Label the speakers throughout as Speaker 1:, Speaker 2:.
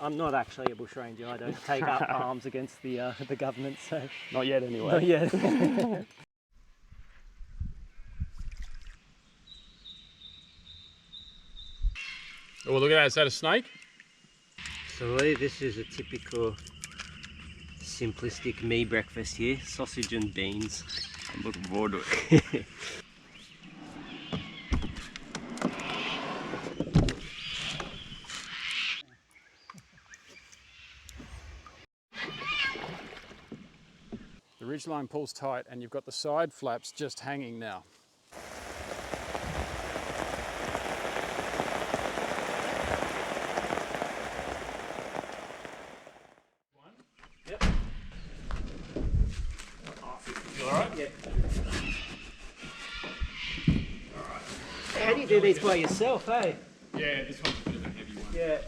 Speaker 1: I'm not actually a bushranger. I don't take up arms against the government. So
Speaker 2: Not yet, anyway.
Speaker 1: not yet.
Speaker 2: Oh, look at that. Is that a snake?
Speaker 1: So this is a typical simplistic me breakfast here. Sausage and beans.
Speaker 2: I'm looking forward to it. The ridgeline pulls tight and you've got the side flaps just hanging now.
Speaker 1: Yep.
Speaker 2: You alright?
Speaker 1: Yeah. How do you do these by yourself, hey?
Speaker 2: Yeah, this one's a bit of a heavy one.
Speaker 1: Yeah.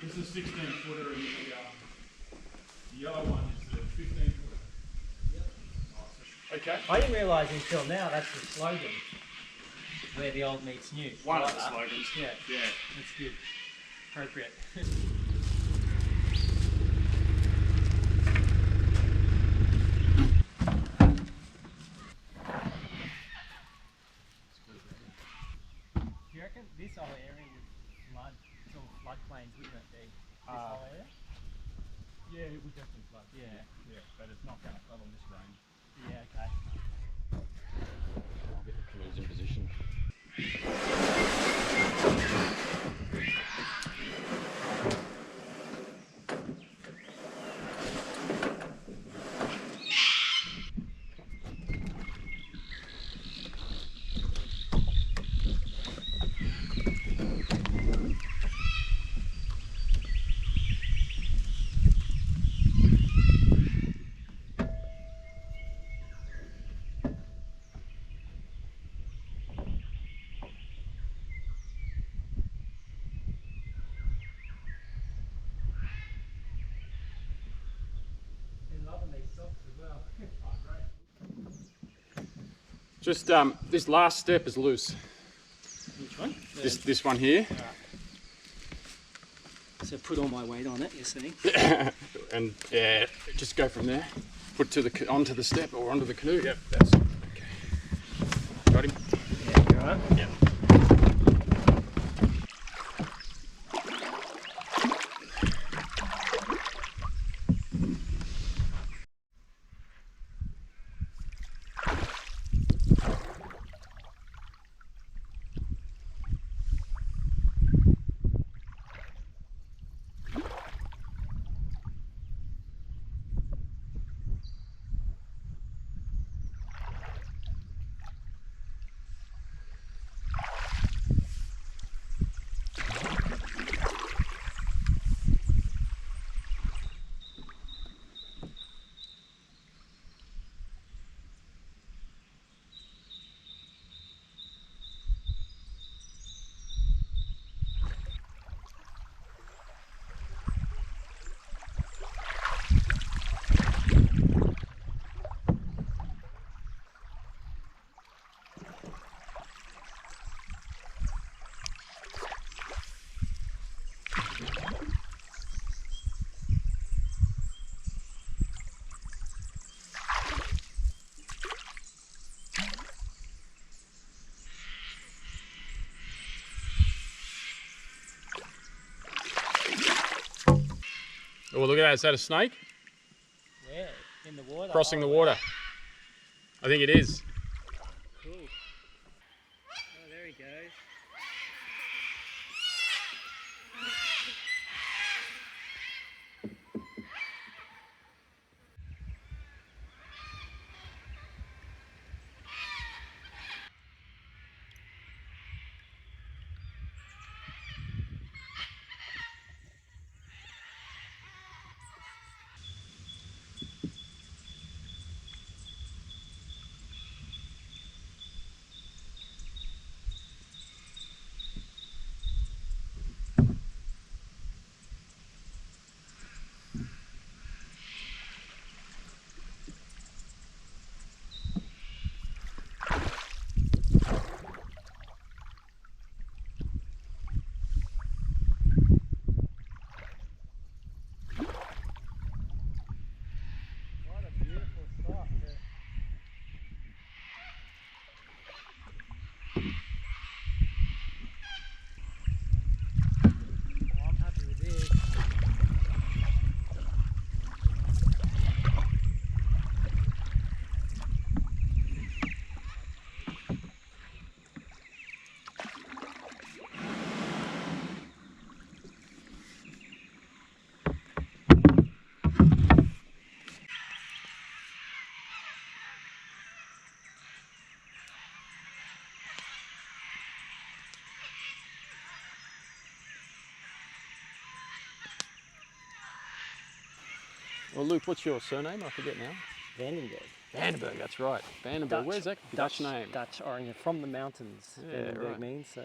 Speaker 2: This is a 16 footer and the yellow one is the 15 footer.
Speaker 1: Yep.
Speaker 2: Okay.
Speaker 1: I didn't realise until now that's the slogan. Where the old meets new.
Speaker 2: One
Speaker 1: I
Speaker 2: of
Speaker 1: like
Speaker 2: the
Speaker 1: that.
Speaker 2: slogans.
Speaker 1: Yeah.
Speaker 2: Yeah.
Speaker 1: That's good. Appropriate. Do you reckon this whole area would flood, sort of floodplains, wouldn't it be? This whole area?
Speaker 2: Yeah, it would definitely flood.
Speaker 1: Yeah.
Speaker 2: Yeah, but it's not going to flood on this range.
Speaker 1: Yeah, okay.
Speaker 2: I'll get the canoes in position.
Speaker 1: Been loving these socks as well.
Speaker 2: Just this last step is loose.
Speaker 1: Which one?
Speaker 2: This one here.
Speaker 1: So put all my weight on it, you're saying?
Speaker 2: And yeah, just go from there. Put to the onto the step or onto the canoe. Yep, that's okay. Got him?
Speaker 1: Yeah, you alright?
Speaker 2: Yep. Oh, look at that. Is that a snake?
Speaker 1: Yeah, in the water.
Speaker 2: Crossing the
Speaker 1: wow.
Speaker 2: water. I think it is.
Speaker 1: Cool. Oh, there he goes.
Speaker 2: Well, Luke, what's your surname? I forget now.
Speaker 1: Vandenberg.
Speaker 2: Vandenberg, that's right. Vandenberg. Where's that Dutch name?
Speaker 1: Dutch origin, from the mountains.
Speaker 2: Yeah,
Speaker 1: Vandenberg
Speaker 2: right.
Speaker 1: means so.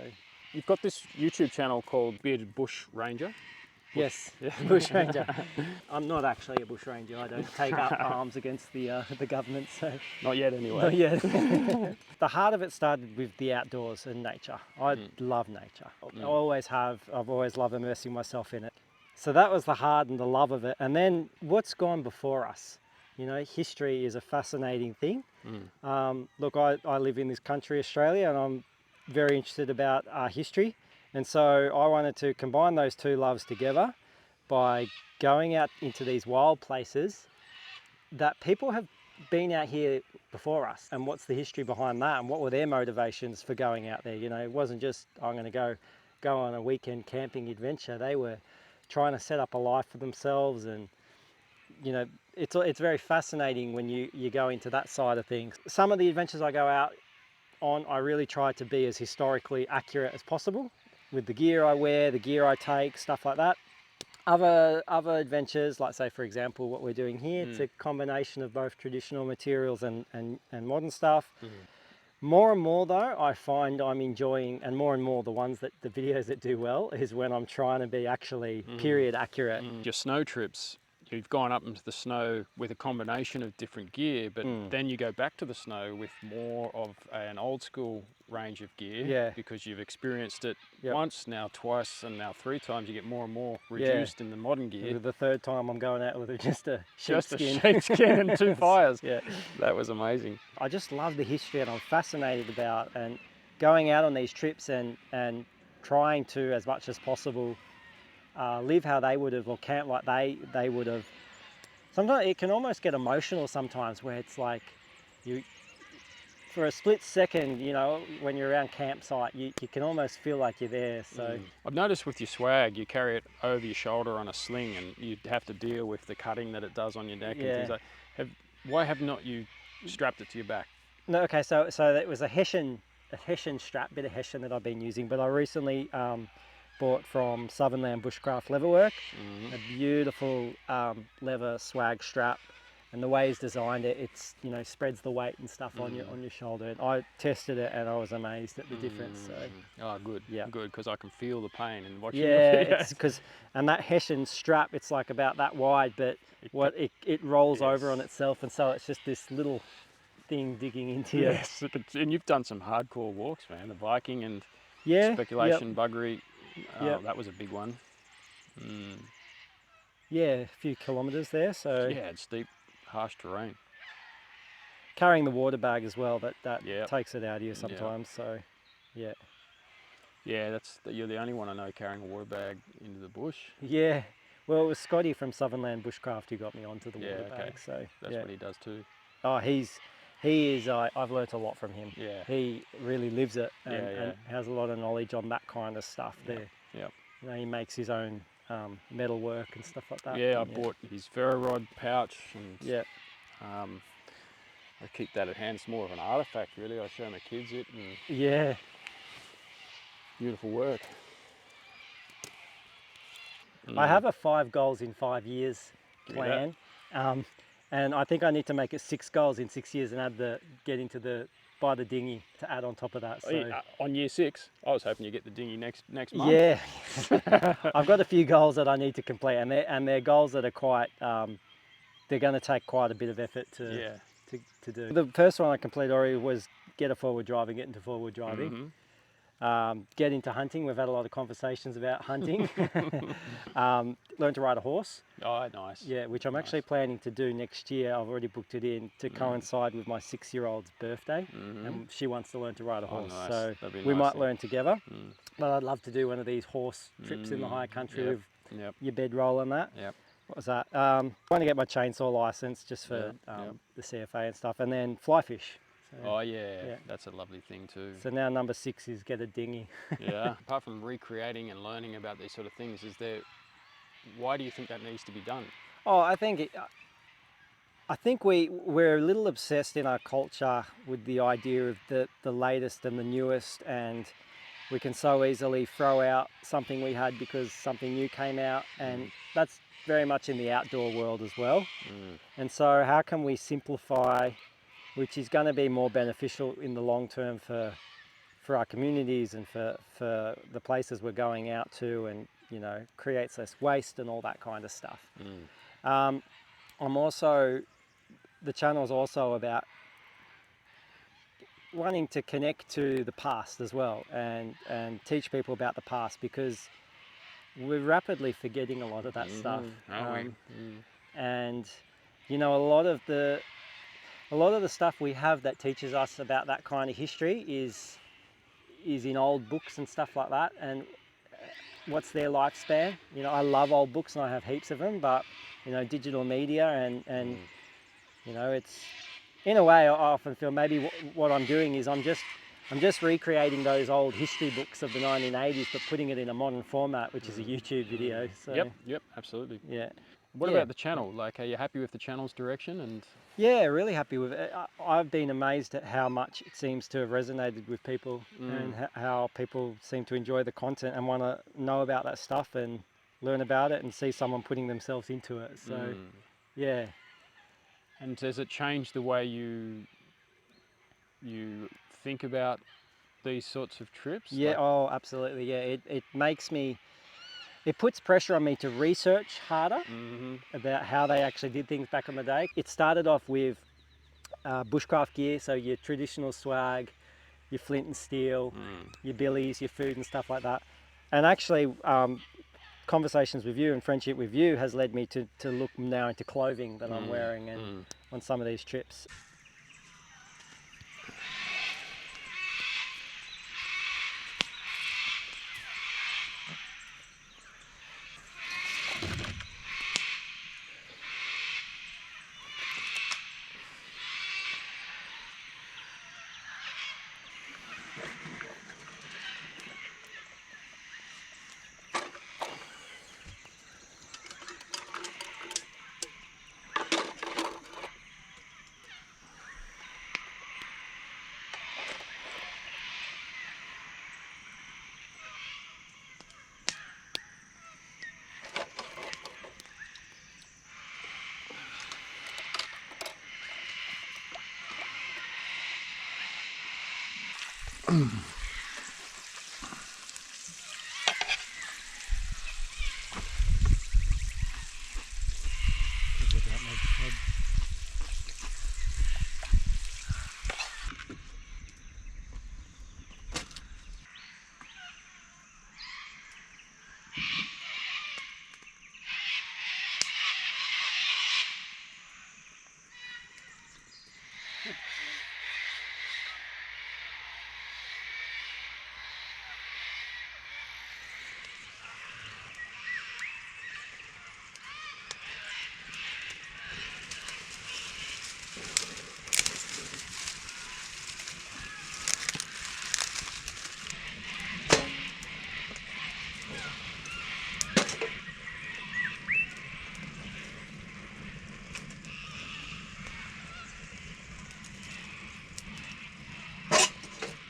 Speaker 2: You've got this YouTube channel called Bearded Bushranger.
Speaker 1: Yes,
Speaker 2: Yeah.
Speaker 1: bushranger. I'm not actually a bushranger. I don't take up arms against the government. So
Speaker 2: Not yet, anyway.
Speaker 1: not yet. The heart of it started with the outdoors and nature. I love nature. I always have. I've always loved immersing myself in it. So that was the heart and the love of it. And then what's gone before us? You know, history is a fascinating thing. Look, I live in this country, Australia, and I'm very interested about our history. And so I wanted to combine those two loves together by going out into these wild places that people have been out here before us. And what's the history behind that? And what were their motivations for going out there? You know, it wasn't just, I'm going to go on a weekend camping adventure. They were trying to set up a life for themselves. And, you know, it's very fascinating when you go into that side of things. Some of the adventures I go out on, I really try to be as historically accurate as possible with the gear I wear, the gear I take, stuff like that. Other adventures, like say for example what we're doing here, it's a combination of both traditional materials and modern stuff. More and more though, I find I'm enjoying, and more the ones that the videos that do well is when I'm trying to be actually period accurate.
Speaker 2: Your snow trips, you've gone up into the snow with a combination of different gear, but then you go back to the snow with more of an old school range of gear because you've experienced it once, now twice, and now 3 times. You get more and more reduced in the modern gear.
Speaker 1: The third time I'm going out with just a sheepskin.
Speaker 2: Just a sheepskin and 2 fires.
Speaker 1: Yeah.
Speaker 2: That was amazing.
Speaker 1: I just love the history, and I'm fascinated about and going out on these trips and trying to, as much as possible, live how they would have, or camp like they would have. Sometimes it can almost get emotional sometimes, where it's like you, for a split second, you know, when you're around campsite, you can almost feel like you're there. So
Speaker 2: I've noticed with your swag, you carry it over your shoulder on a sling, and you have to deal with the cutting that it does on your neck and things like that. Why have not you strapped it to your back?
Speaker 1: No, okay, so it was a Hessian strap, bit of Hessian that I've been using, but I recently bought from Southernland Bushcraft Leatherwork, a beautiful leather swag strap, and the way he's designed it, it's, you know, spreads the weight and stuff on your shoulder. And I tested it and I was amazed at the difference. So
Speaker 2: oh, good, good, because I can feel the pain in watching.
Speaker 1: Yeah, it's because, and that Hessian strap, it's like about that wide, but it rolls over on itself, and so it's just this little thing digging into you.
Speaker 2: Yes, and you've done some hardcore walks, man. The Viking and speculation buggery. That was a big one.
Speaker 1: Yeah, a few kilometres there. So
Speaker 2: yeah, it's steep, harsh terrain.
Speaker 1: Carrying the water bag as well, that takes it out of you sometimes. So yeah.
Speaker 2: Yeah, you're the only one I know carrying a water bag into the bush.
Speaker 1: Yeah, well, it was Scotty from Southernland Bushcraft who got me onto the water bag. So
Speaker 2: that's what he does too.
Speaker 1: Oh, he is. I've learnt a lot from him. Yeah, he really lives it and has a lot of knowledge on that kind of stuff. There.
Speaker 2: Yeah.
Speaker 1: You know, he makes his own metal work and stuff like that.
Speaker 2: Yeah, I bought his ferro rod pouch, and I keep that at hand. It's more of an artifact, really. I show my kids it, and beautiful work.
Speaker 1: I have a 5 goals in 5 years plan, and I think I need to make it 6 goals in 6 years and buy the dinghy to add on top of that. So
Speaker 2: on year 6, I was hoping you get the dinghy next month.
Speaker 1: Yeah, I've got a few goals that I need to complete, and they're goals that are quite. They're going to take quite a bit of effort to do. The first one I completed already was get into forward driving. Get into hunting. We've had a lot of conversations about hunting. Learn to ride a horse.
Speaker 2: Oh, nice.
Speaker 1: Yeah, which I'm actually planning to do next year. I've already booked it in to coincide with my 6-year-old's birthday, and she wants to learn to ride a horse.
Speaker 2: Nice.
Speaker 1: So we might learn together. But I'd love to do one of these horse trips in the high country with your bedroll and that.
Speaker 2: Yep.
Speaker 1: What was that? Trying to get my chainsaw license just for the CFA and stuff, and then fly fish. So,
Speaker 2: that's a lovely thing too.
Speaker 1: So now number 6 is get a dinghy.
Speaker 2: Yeah. Apart from recreating and learning about these sort of things, why do you think that needs to be done?
Speaker 1: Oh, I think we're a little obsessed in our culture with the idea of the latest and the newest, and we can so easily throw out something we had because something new came out, and that's very much in the outdoor world as well. And so how can we simplify, which is going to be more beneficial in the long term for our communities and for the places we're going out to, and you know, creates less waste and all that kind of stuff. The channel is also about wanting to connect to the past as well, and teach people about the past, because we're rapidly forgetting a lot of that stuff. And you know, a lot of the stuff we have that teaches us about that kind of history is in old books and stuff like that. And what's their lifespan? You know, I love old books and I have heaps of them, but you know, digital media and you know, it's, in a way, I often feel maybe what I'm doing is I'm just recreating those old history books of the 1980s, but putting it in a modern format, which is a YouTube video. So
Speaker 2: Yep, absolutely.
Speaker 1: Yeah.
Speaker 2: What about the channel? Like, are you happy with the channel's direction? And
Speaker 1: yeah, really happy with it. I've been amazed at how much it seems to have resonated with people, and how people seem to enjoy the content and want to know about that stuff and learn about it and see someone putting themselves into it. So yeah.
Speaker 2: And does it change the way you think about these sorts of trips?
Speaker 1: Yeah, oh, absolutely. Yeah, it makes me, it puts pressure on me to research harder about how they actually did things back in the day. It started off with bushcraft gear, so your traditional swag, your flint and steel, your billies, your food and stuff like that. And actually, conversations with you and friendship with you has led me to look now into clothing that I'm wearing and on some of these trips.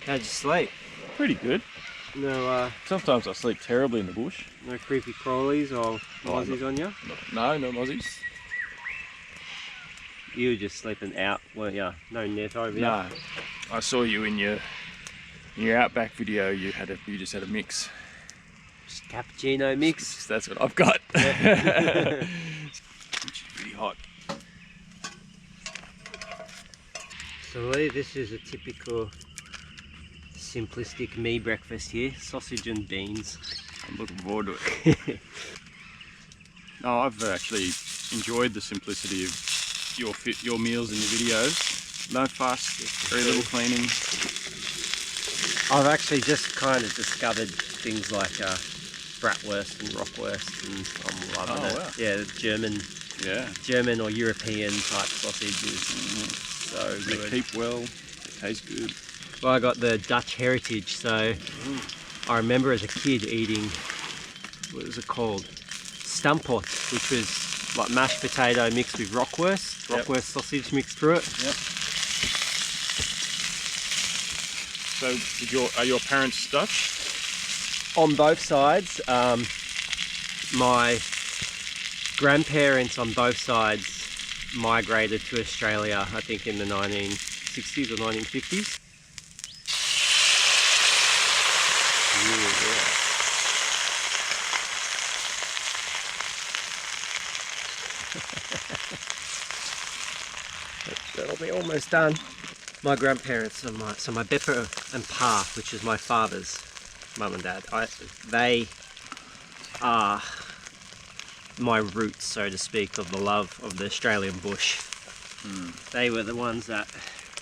Speaker 1: How'd you sleep?
Speaker 3: Pretty good.
Speaker 1: No,
Speaker 3: sometimes I sleep terribly in the bush.
Speaker 1: No creepy crawlies or mozzies on you?
Speaker 3: No mozzies.
Speaker 1: You were just sleeping out, weren't you? No net over you?
Speaker 3: No. I saw you in your outback video. You just had a mix.
Speaker 1: Just cappuccino mix.
Speaker 3: That's what I've got. Yeah. Which is pretty hot.
Speaker 1: So Lee, this is a typical simplistic me breakfast here, sausage and beans.
Speaker 3: I'm looking forward to it. No, I've actually enjoyed the simplicity of your meals and your videos. No fuss, very little cleaning.
Speaker 1: I've actually just kind of discovered things like bratwurst and rockwurst, and I'm loving it.
Speaker 3: Wow.
Speaker 1: Yeah, German or European type sausages. So
Speaker 3: they
Speaker 1: good.
Speaker 3: keep well, they taste good.
Speaker 1: Well, I got the Dutch heritage, so I remember as a kid eating, what was it called? Stampot, which was like mashed potato mixed with rockwurst sausage mixed through it.
Speaker 3: Yep. So, are your parents Dutch?
Speaker 4: on both sides. My grandparents on both sides migrated to Australia, I think in the 1960s or 1950s. That'll be almost done. My grandparents are so my Bepa and Pa, which is my father's mum and dad, they are my roots, so to speak, of the love of the Australian bush. They were the ones that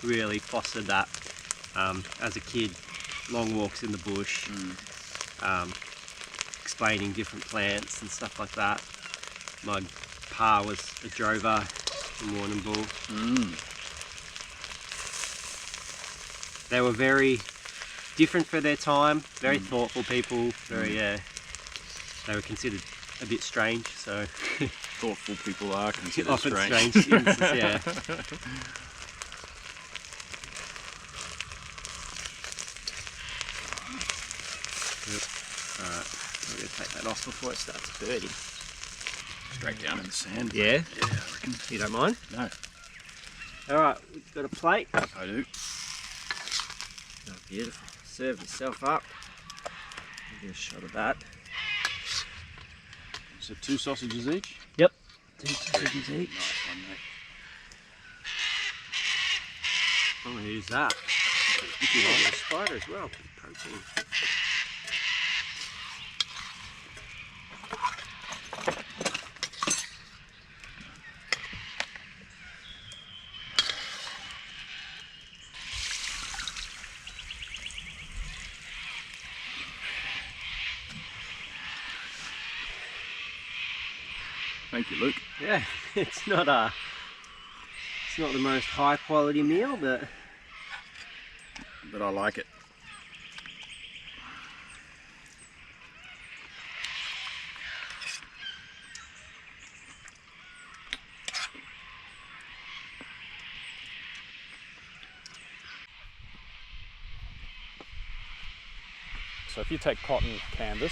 Speaker 4: really fostered that as a kid. Long walks in the bush, explaining different plants and stuff like that. My Pa was a drover in Warrnambool. They were very different for their time, very thoughtful people, very, they were considered a bit strange, so...
Speaker 3: Thoughtful people are considered
Speaker 4: often
Speaker 3: strange.
Speaker 4: Yeah. Alright, I'm going to take that off before it starts birding.
Speaker 3: Straight down in the sand.
Speaker 4: Yeah?
Speaker 3: Yeah, I reckon.
Speaker 4: You don't mind?
Speaker 3: No.
Speaker 4: Alright, we've got a plate.
Speaker 3: I do.
Speaker 4: Oh, beautiful. Serve yourself up. Give you a shot of that.
Speaker 3: So 2 sausages each?
Speaker 4: Yep. 2 sausages each.
Speaker 3: Nice one, mate.
Speaker 4: I'm going to use that. You can use a spider as well, protein.
Speaker 3: Thank you, Luke.
Speaker 4: Yeah, it's not the most high quality meal, but
Speaker 3: I like it.
Speaker 2: So if you take cotton canvas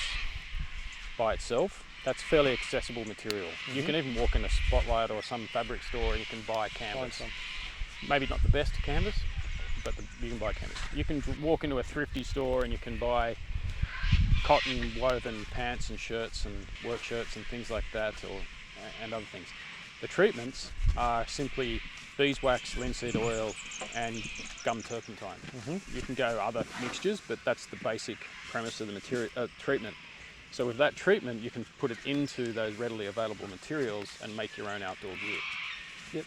Speaker 2: by itself, that's fairly accessible material. You can even walk in a Spotlight or some fabric store and you can buy canvas. Maybe not the best canvas, but you can buy canvas. You can walk into a thrifty store and you can buy cotton woven pants and shirts and work shirts and things like that, and other things. The treatments are simply beeswax, linseed oil and gum turpentine. You can go other mixtures, but that's the basic premise of the material treatment. So with that treatment, you can put it into those readily available materials and make your own outdoor gear.
Speaker 1: Yep.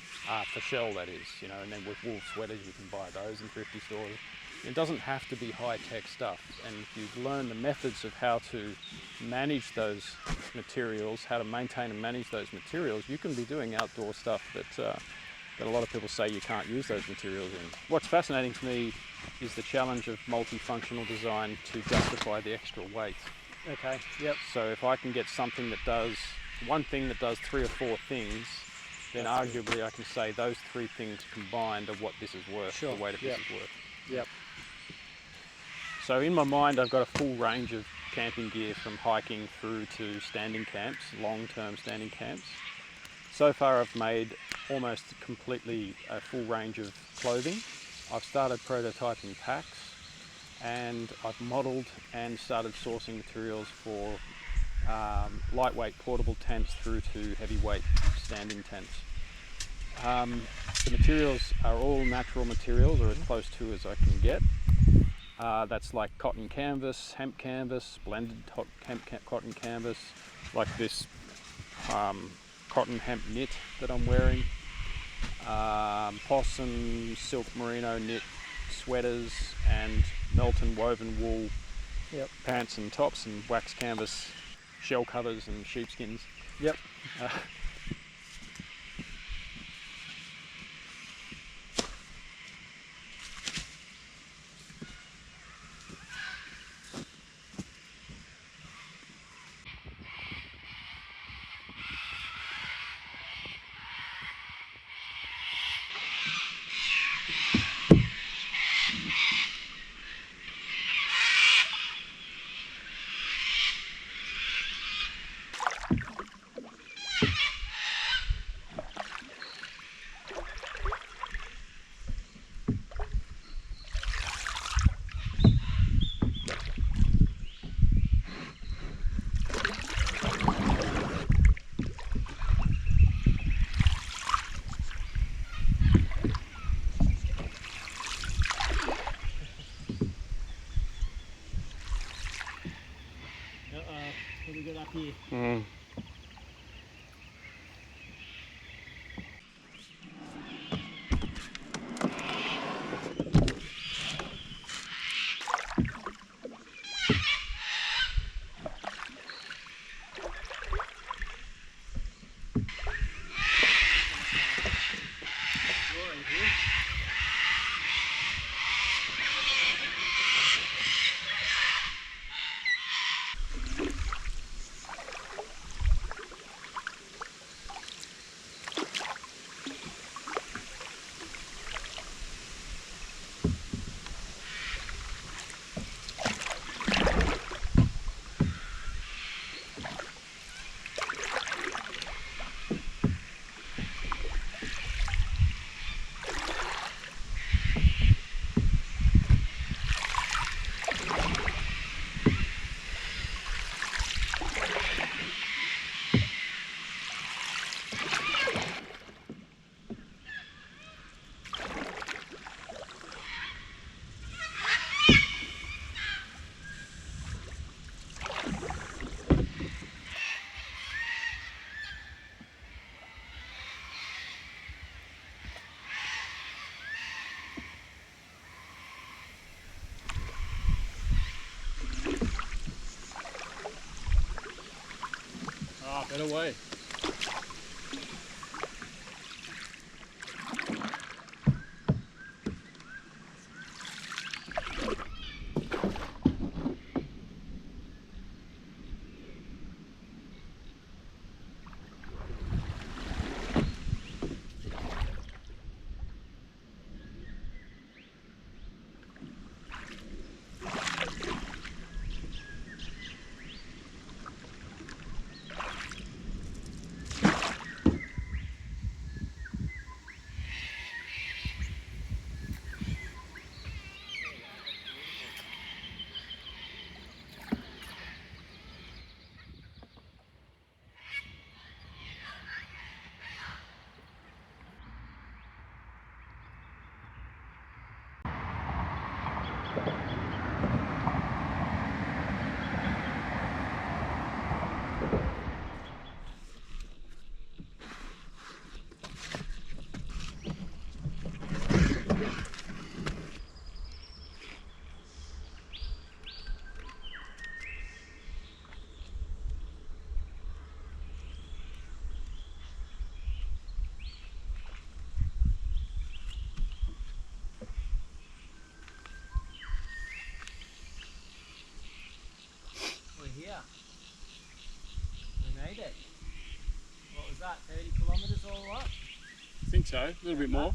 Speaker 2: For shell, that is, you know, and then with wool sweaters, you can buy those in thrifty stores. It doesn't have to be high-tech stuff, and if you learn the methods of how to manage those materials, how to maintain and manage those materials, you can be doing outdoor stuff that a lot of people say you can't use those materials in. What's fascinating to me is the challenge of multifunctional design to justify the extra weight.
Speaker 1: Okay, yep.
Speaker 2: So if I can get something that does one thing that does 3 or 4 things, then arguably I can say those 3 things combined are what this is worth, the weight of this is worth.
Speaker 1: Yep.
Speaker 2: So in my mind, I've got a full range of camping gear, from hiking through to standing camps, long-term standing camps. So far I've made almost completely a full range of clothing. I've started prototyping packs, and I've modelled and started sourcing materials for lightweight portable tents through to heavyweight standing tents. The materials are all natural materials, or as close to as I can get. That's like cotton canvas, hemp canvas, blended cotton canvas, like this cotton hemp knit that I'm wearing, possum silk merino knit sweaters, and Melton woven wool pants and tops, and wax canvas shell covers and sheepskins.
Speaker 1: Yep.
Speaker 2: Better way.
Speaker 1: Here. We made it. What was that, 30 kilometres all up?
Speaker 2: I think so, a little bit more.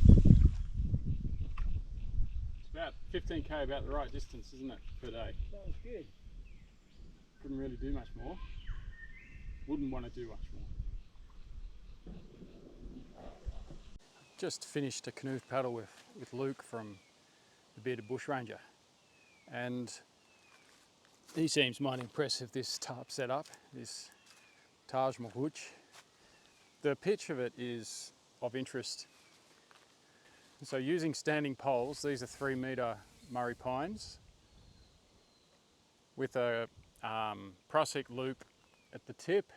Speaker 2: It's about 15k, about the right distance, isn't it, per day?
Speaker 1: That was good.
Speaker 2: Couldn't really do much more. Wouldn't want to do much more. Just finished a canoe paddle with Luke from the Bearded Bushranger, and he seems mighty impressive, this tarp setup, this Taj Mahouch. The pitch of it is of interest. So using standing poles, these are 3-metre Murray pines with a prusik loop at the tip,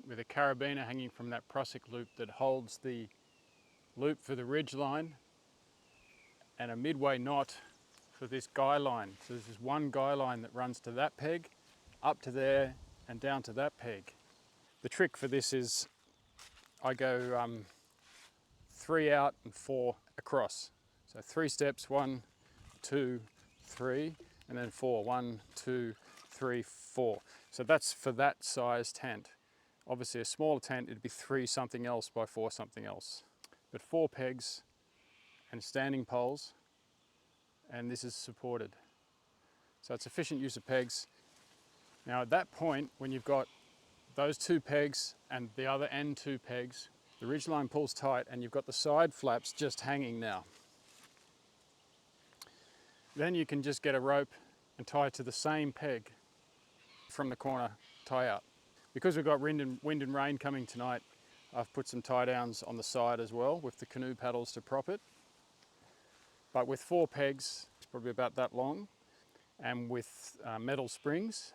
Speaker 2: with a carabiner hanging from that prusik loop that holds the loop for the ridge line, and a midway knot for this guy line. So there's this one guy line that runs to that peg, up to there, and down to that peg. The trick for this is I go 3 out and 4 across. So 3 steps, 1, 2, 3, and then 4. 1, 2, 3, 4. So that's for that size tent. Obviously a smaller tent, it'd be 3 something else by 4 something else. But 4 pegs and standing poles, and this is supported. So it's efficient use of pegs. Now at that point, when you've got those 2 pegs and the other end 2 pegs, the ridgeline pulls tight and you've got the side flaps just hanging now. Then you can just get a rope and tie it to the same peg from the corner, tie out. Because we've got wind and rain coming tonight, I've put some tie downs on the side as well with the canoe paddles to prop it. But with 4 pegs, it's probably about that long, and with metal springs,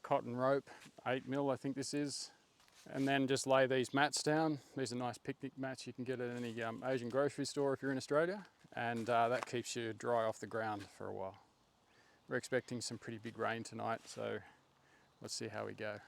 Speaker 2: cotton rope, 8mm I think this is, and then just lay these mats down. These are nice picnic mats you can get at any Asian grocery store if you're in Australia, and that keeps you dry off the ground for a while. We're expecting some pretty big rain tonight, so let's see how we go.